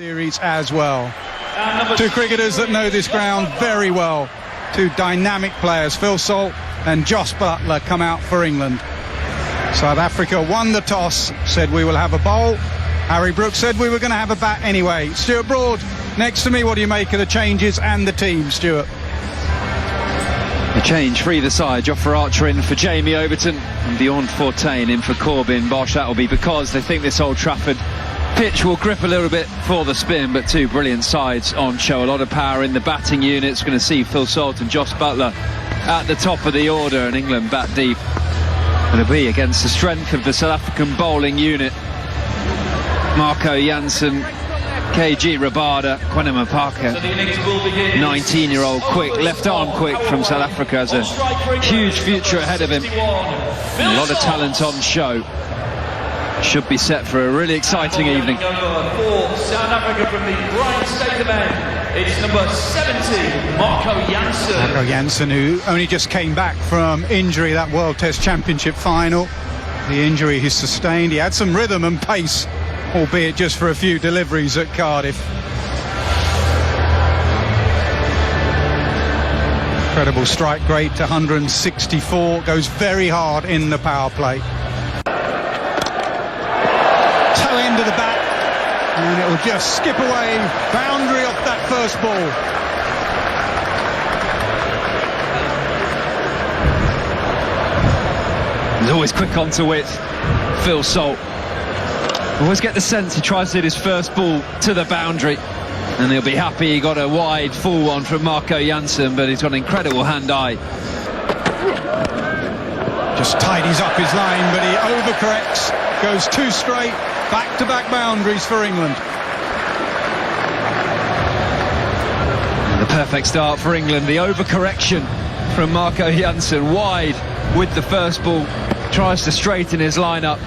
series as well. Two cricketers that know this ground very well. Two dynamic players, Phil Salt and Josh Buttler, come out for England. South Africa won the toss, said we will have a bowl. Harry Brooks said we were going to have a bat anyway. Stuart Broad, next to me, what do you make of the changes and the team, Stuart? A change for either side. Jofra Archer in for Jamie Overton and Bjorn Fortuin in for Corbin Bosch. That will be because they think this Old Trafford pitch will grip a little bit for the spin, but two brilliant sides on show. A lot of power in the batting units. Going to see Phil Salt and Josh Buttler at the top of the order, and England bat deep. It'll be against the strength of the South African bowling unit. Marco Jansen, KG Rabada, Kwanema Parker, 19-year-old quick, left arm quick from South Africa, has a huge future ahead of him. And a lot of talent on show. Should be set for a really exciting evening. Number 4, South Africa from the Bright State of Man. It's number 70, Marco Jansen. Marco Jansen, who only just came back from injury, that World Test Championship final. The injury he sustained. He had some rhythm and pace, albeit just for a few deliveries at Cardiff. Incredible strike rate to 164. Goes very hard in the power play. Toe end of the bat, and it will just skip away. Boundary off that first ball. He's always quick onto width, Phil Salt. Always get the sense he tries to hit his first ball to the boundary, and he'll be happy he got a wide full one from Marco Jansen, but he's got an incredible hand-eye. Just tidies up his line, but he overcorrects, goes too straight. Back-to-back boundaries for England. And the perfect start for England. The overcorrection from Marco Jansen, wide with the first ball. Tries to straighten his lineup.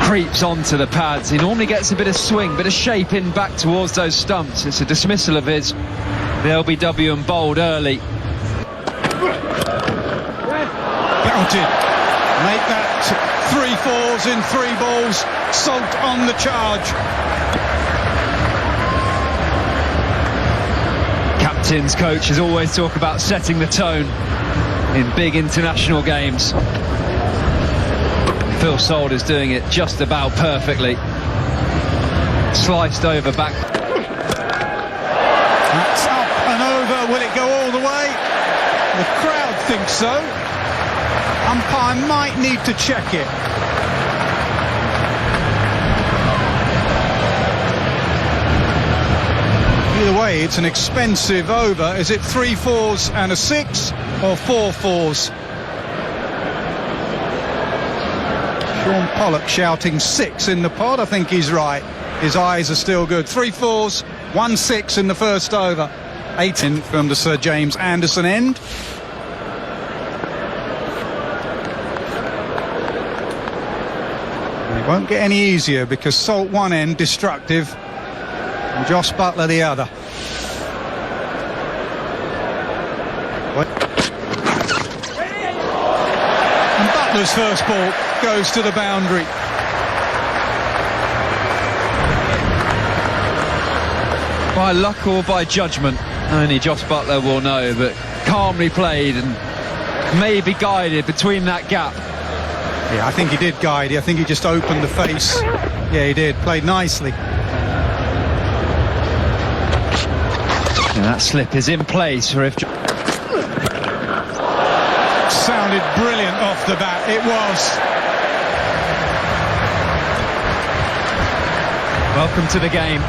Creeps onto the pads. He normally gets a bit of swing, bit of shape in back towards those stumps. It's a dismissal of his. The LBW and bowled early. Belted. Make that 3 fours in 3 balls. Salt on the charge. Captain's coaches always talk about setting the tone in big international games. Phil Salt is doing it just about perfectly. Sliced over back. That's up and over. Will it go all the way? The crowd thinks so. Umpire might need to check it. Either way, it's an expensive over. Is it 3 fours and a 6 or 4 fours? Sean Pollock shouting 6 in the pod. I think he's right. His eyes are still good. 3 fours, 1 6 in the first over. 8 in from the Sir James Anderson end. It won't get any easier because Salt one end destructive and Josh Buttler the other. And Butler's first ball goes to the boundary. By luck or by judgment, only Josh Buttler will know, but calmly played and maybe guided between that gap. Yeah, I think he did guide. I think he just opened the face. Yeah, he did. Played nicely. And that slip is in place for if... Sounded brilliant off the bat. It was. Welcome to the game.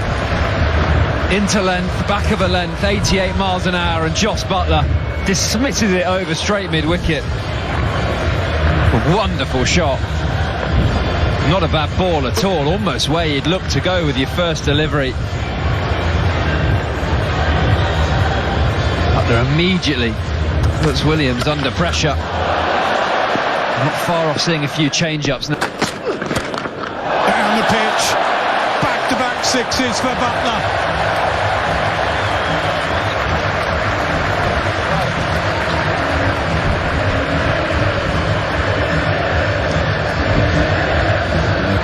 Into length, back of a length, 88 miles an hour, and Josh Buttler dismisses it over straight mid-wicket. A wonderful shot. Not a bad ball at all, almost where you'd look to go with your first delivery. Butler immediately puts Williams under pressure. Not far off seeing a few change-ups now. Down the pitch. Back-to-back 6s for Buttler.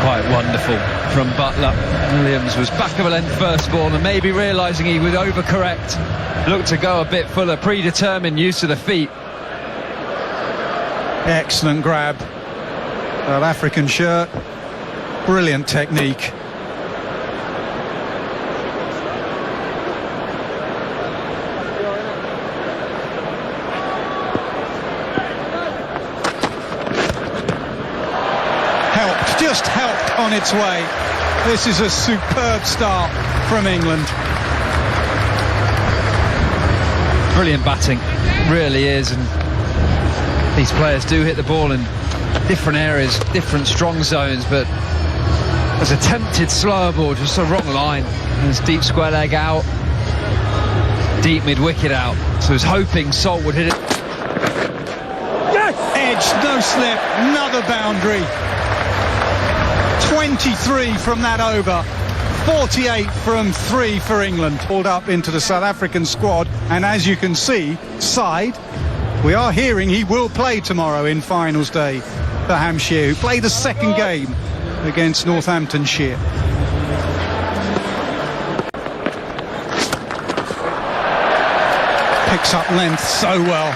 Quite wonderful from Butler. Williams was back of a length first ball, and maybe realising he would overcorrect, looked to go a bit fuller, predetermined use of the feet. Excellent grab. South African shirt. Brilliant technique. Just helped on its way. This is a superb start from England. Brilliant batting, really is, and these players do hit the ball in different areas, different strong zones, but there's a tempted slower ball, just a wrong line. There's deep square leg out, deep mid-wicket out, so I was hoping Salt would hit it. Yes! Edge, no slip, another boundary. 23 from that over, 48 from 3 for England. Pulled up into the South African squad, and as you can see, Side, we are hearing he will play tomorrow in finals day for Hampshire, who played the second game against Northamptonshire. Picks up length so well.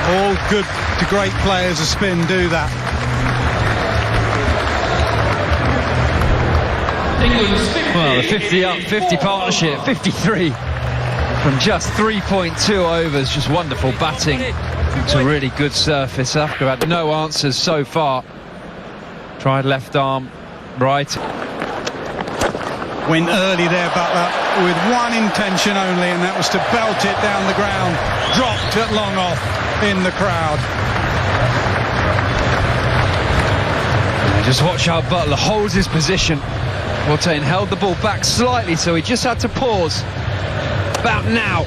All good to great players of spin do that. Well, the 50 up, 50 partnership, 53 from just 3.2 overs. Just wonderful batting. It's a really good surface. Africa had no answers so far. Tried left arm, right. Went early there, Butler, with one intention only, and that was to belt it down the ground. Dropped it long off in the crowd. Just watch how Butler holds his position. Watain held the ball back slightly, so he just had to pause about now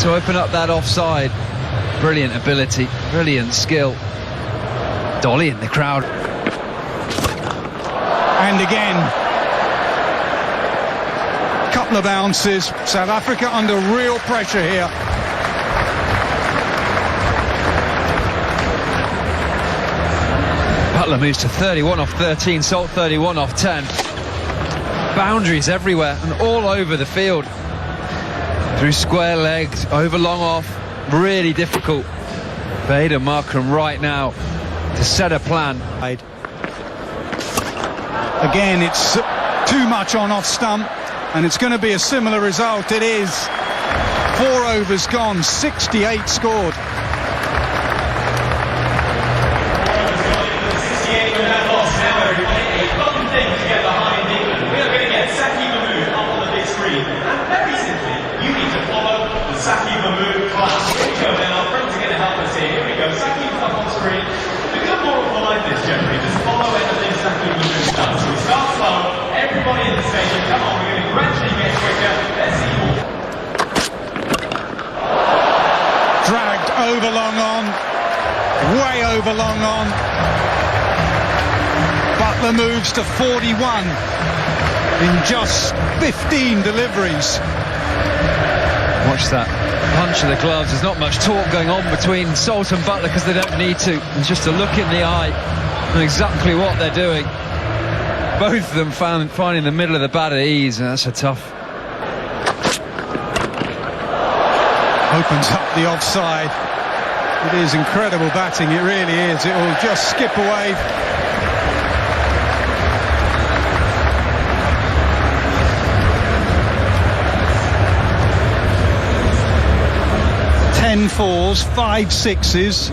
to open up that offside. Brilliant ability, brilliant skill. Dolly in the crowd. And again, couple of bounces. South Africa under real pressure here. Butler moves to 31 off 13, Salt 31 off 10. Boundaries everywhere and all over the field. Through square legs, over long off. Really difficult for Aidan Markram right now to set a plan. Again, it's too much on off stump, and it's going to be a similar result. It is. 4 overs gone, 68 scored. Dragged over long on, way over long on. Butler moves to 41 in just 15 deliveries. Watch that punch of the gloves. There's not much talk going on between Salt and Butler because they don't need to. It's just a look in the eye and exactly what they're doing. Both of them finding the middle of the bat at ease, and that's a tough. Opens up the offside. It is incredible batting, it really is. It will just skip away. Ten fours, 5 sixes,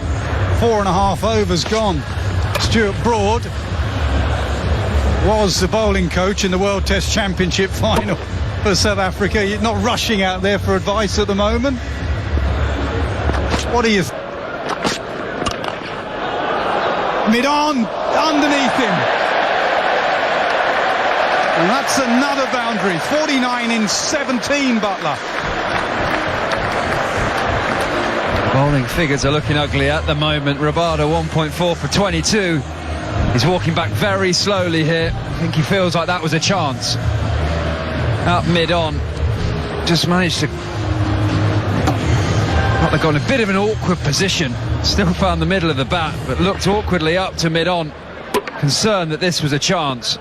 4.5 overs gone. Stuart Broad was the bowling coach in the World Test Championship final for South Africa. You're not rushing out there for advice at the moment. What do you mid-on, underneath him. And that's another boundary. 49 in 17, Butler. Bowling figures are looking ugly at the moment. Rabada 1.4 for 22. He's walking back very slowly here. I think he feels like that was a chance. Up mid-on. Just managed to... Butler got in a bit of an awkward position. Still found the middle of the bat, but looked awkwardly up to mid-on. Concerned that this was a chance.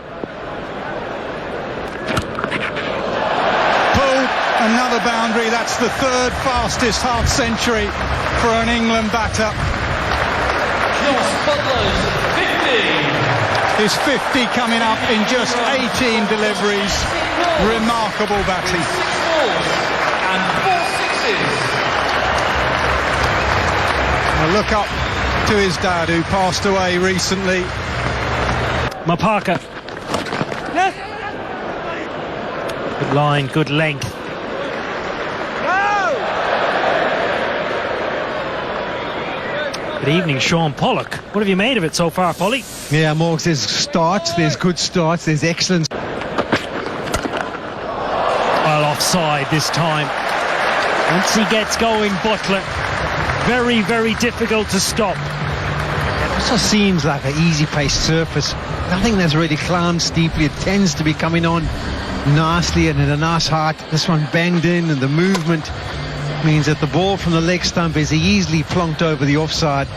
the boundary. That's the third fastest half century for an England batter. Josh Butler's 50. His 50 coming up in just 18 deliveries. Remarkable batting. 6 fours and 4 sixes. A look up to his dad, who passed away recently. Mapaka. Good line, good length. Good evening, Sean Pollock. What have you made of it so far, Polly? Yeah, Morgs, there's starts, there's good starts, there's excellent. Well, offside this time. Once he gets going, Butler, very, very difficult to stop. It also seems like an easy-paced surface. Nothing that's really climbed steeply. It tends to be coming on nicely and in a nice height. This one banged in, and the movement means that the ball from the leg stump is easily plonked over the offside.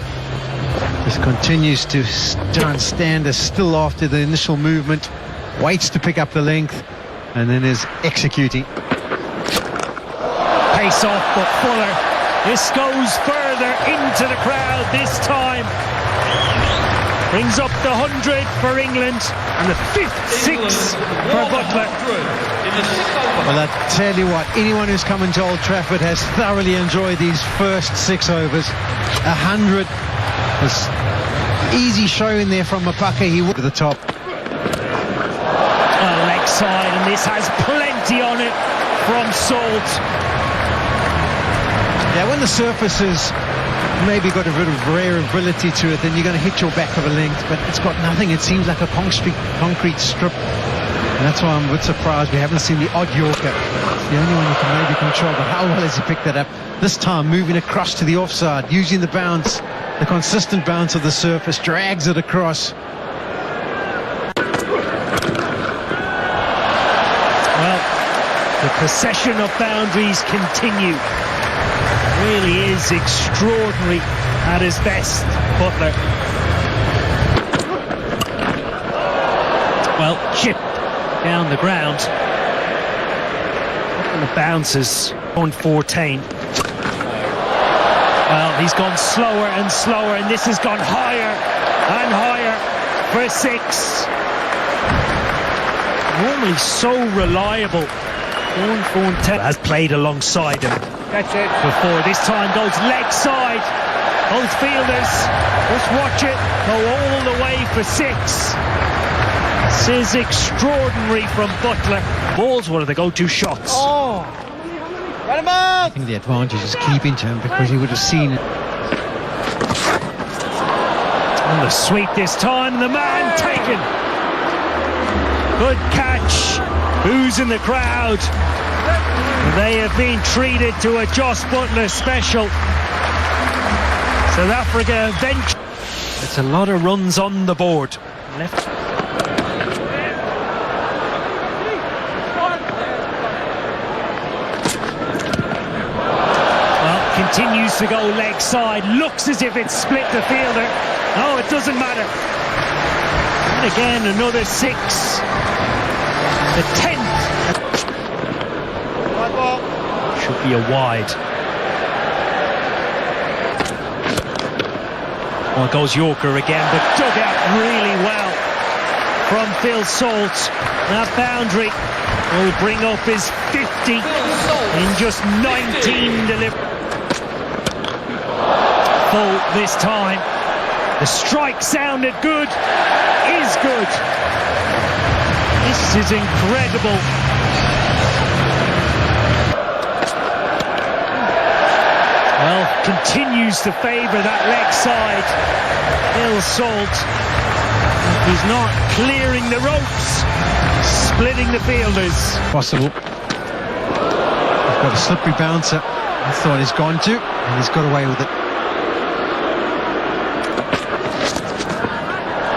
Just continues to try and stand as still after the initial movement, waits to pick up the length, and then is executing. Pace off, but Fuller. This goes further into the crowd this time. Brings up the 100 for England and the 5th 6 for Butler. Well, I tell you what, anyone who's come into Old Trafford has thoroughly enjoyed these first 6 overs. 100 was easy showing there from Mapaka. He went to the top. Leg side, and this has plenty on it from Salt. Yeah, when the surface has maybe got a bit of variability to it, then you're going to hit your back of a length, but it's got nothing. It seems like a concrete strip, and that's why I'm a bit surprised we haven't seen the odd Yorker. It's the only one you can maybe control, but how well has he picked that up? This time moving across to the offside, using the bounce, the consistent bounce of the surface, drags it across. Well, the procession of boundaries continue. Really is extraordinary at his best, Butler. Well, chip down the ground. And the bounces on 14. Well, he's gone slower and slower, and this has gone higher and higher for 6. Normally so reliable. Has played alongside him. That's it. Before this time goes leg side. Both fielders, just watch it, go all the way for 6. This is extraordinary from Butler. Ball's one of the go-to shots. Oh! Let him out! I think the advantage is keeping to him, because he would have seen it. On the sweep this time, the man taken. Good catch. Who's in the crowd? They have been treated to a Josh Butler special. South Africa bench. It's a lot of runs on the board. Left. Well, continues to go leg side. Looks as if it's split the fielder. No, it doesn't matter. And again, another 6. The 10th. Should be a wide. Well, it goes Yorker again, but dug out really well from Phil Salt. That boundary will bring up his 50 in just 19 deliveries. Full this time. The strike sounded good. Is good. This is incredible. Well, continues to favour that leg side. Phil Salt. He's not clearing the ropes, splitting the fielders. Possible. He's got a slippery bouncer. I thought he's gone to, and he's got away with it.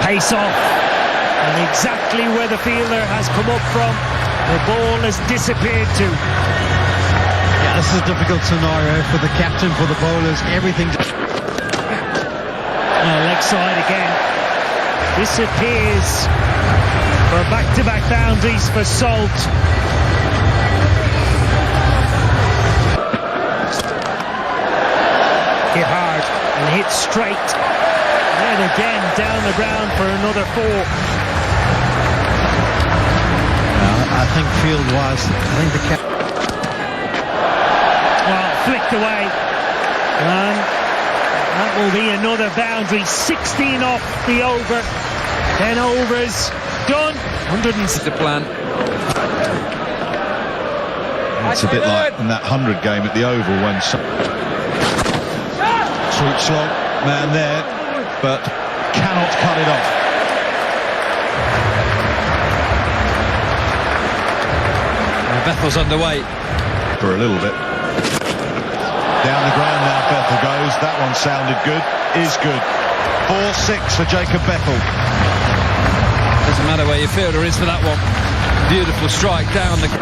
Pace off. And exactly where the fielder has come up from, the ball has disappeared to. Yeah, this is a difficult scenario for the captain, for the bowlers, everything. Leg side again. Disappears for back-to-back boundaries for Salt. it straight. And again down the ground for another 4. I think field-wise, I think the cap. Well, flicked away. And that will be another boundary. 16 off the over. 10 overs done. 100 The plan. It's a bit like in that 100 game at the Oval when sweet slog man there, but cannot cut it off. Bethel's underway. For a little bit. Down the ground now Bethel goes. That one sounded good. Is good. 4-6 for Jacob Bethel. Doesn't matter where your fielder is for that one. Beautiful strike down the...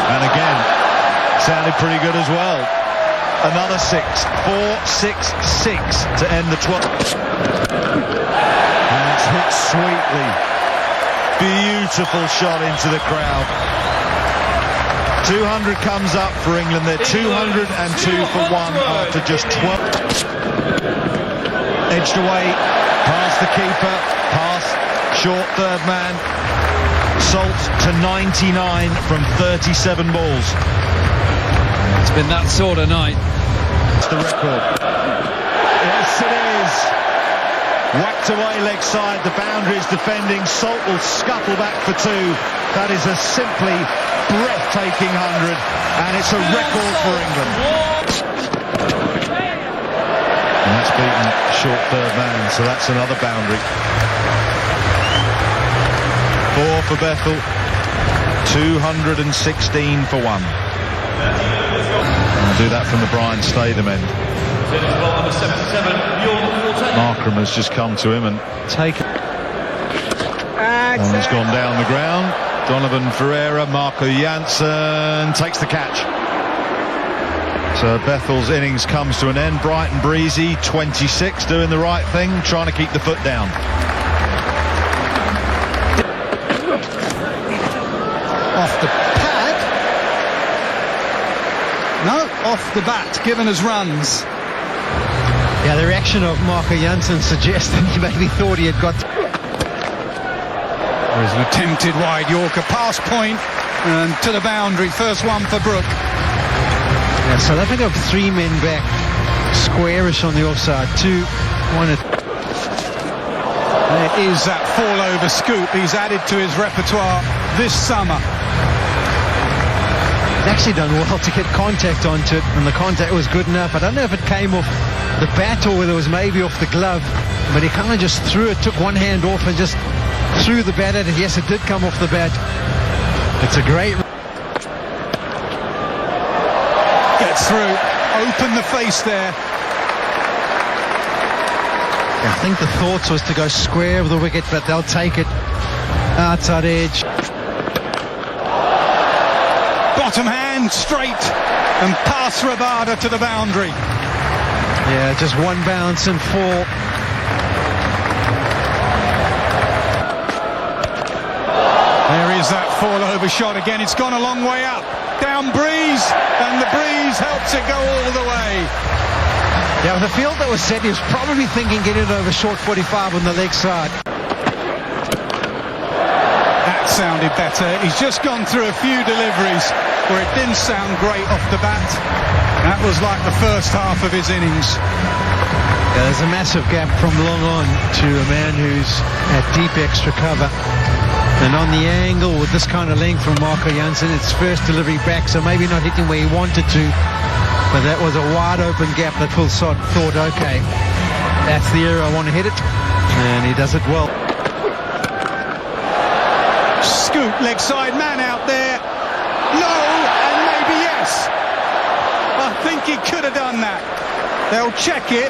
And again, sounded pretty good as well. Another 6. 4-6-6 to end the 12th. And it's hit sweetly. Beautiful shot into the crowd. 200 comes up for England. They're 202 for 1 after just 12. Edged away, past the keeper, past short third man. Salt to 99 from 37 balls. It's been that sort of night. It's the record. Yes, it is. Whacked away leg side, the boundary is defending. Salt will scuttle back for 2. That is a simply breathtaking 100, and it's a record for England. And that's beaten short third man, so that's another boundary. 4 for Bethel, 216 for 1. And do that from the Brian Statham end. Markram has just come to him and taken. One has gone down the ground. Donovan Ferreira, Marco Janssen takes the catch. So Bethel's innings comes to an end. Brighton Breezy, 26, doing the right thing, trying to keep the foot down. Off the pad. No, off the bat, given as runs. Yeah, the reaction of Marco Janssen suggested he maybe thought he had got... There's an attempted wide Yorker pass point and to the boundary. First one for Brook. Yeah, South Africa have 3 men back, squarish on the offside. 2, 1. There is that fall over scoop he's added to his repertoire this summer. He's actually done well to get contact onto it, and the contact was good enough. I don't know if it came off the bat or whether it was maybe off the glove, but he kind of just threw it, took one hand off and just threw the bat at it. Yes, it did come off the bat. It's a great... Gets through, open the face there. I think the thoughts was to go square of the wicket, but they'll take it. Outside edge. Bottom hand, straight, and past Rabada to the boundary. Yeah, just one bounce and 4. There is that fall over shot again. It's gone a long way up. Down breeze, and the breeze helps it go all the way. Yeah, with the field that was set, he was probably thinking get it over short 45 on the leg side. That sounded better. He's just gone through a few deliveries where it didn't sound great off the bat. That was like the first half of his innings. Yeah, there's a massive gap from long on to a man who's at deep extra cover. And on the angle with this kind of length from Marco Janssen, it's first delivery back, so maybe not hitting where he wanted to. But that was a wide open gap that Phil Sott thought, okay, that's the area I want to hit it. And he does it well. Scoop, leg side, man out there. No, and maybe yes. I think he could have done that. They'll check it.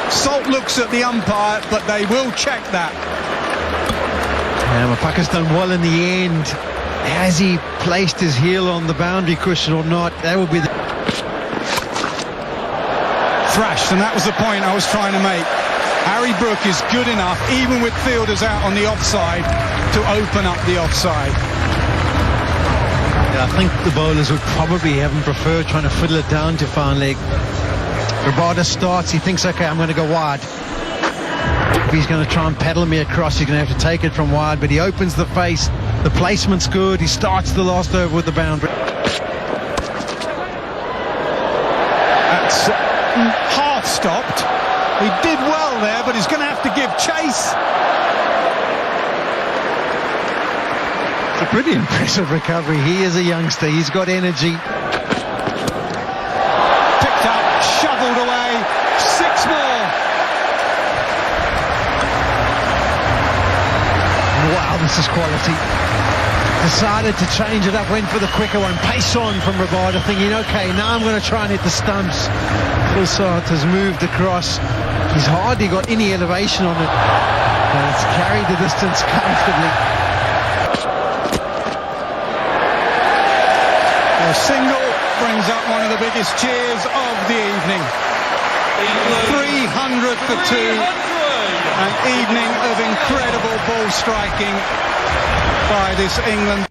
Salt looks at the umpire, but they will check that. Mapaka's done well in the end. Has he placed his heel on the boundary cushion or not? That would be the... Thrashed, and that was the point I was trying to make. Harry Brook is good enough, even with fielders out on the offside, to open up the offside. Yeah, I think the bowlers would probably have him prefer trying to fiddle it down to fine leg. Rabada starts, he thinks, okay, I'm going to go wide. If he's going to try and pedal me across, he's going to have to take it from wide, but he opens the face, the placement's good, he starts the last over with the boundary. That's half stopped. He did well there, but he's going to have to give chase. It's a pretty impressive recovery. He is a youngster, he's got energy. Picked up, shoveled away, 6 more. Wow, this is quality. Decided to change it up, went for the quicker one. Pace on from Rabada, thinking, okay, now I'm going to try and hit the stumps. Fulsart has moved across. He's hardly got any elevation on it. And it's carried the distance comfortably. A single brings up one of the biggest cheers of the evening. 300 for 2. An evening of incredible ball striking by this England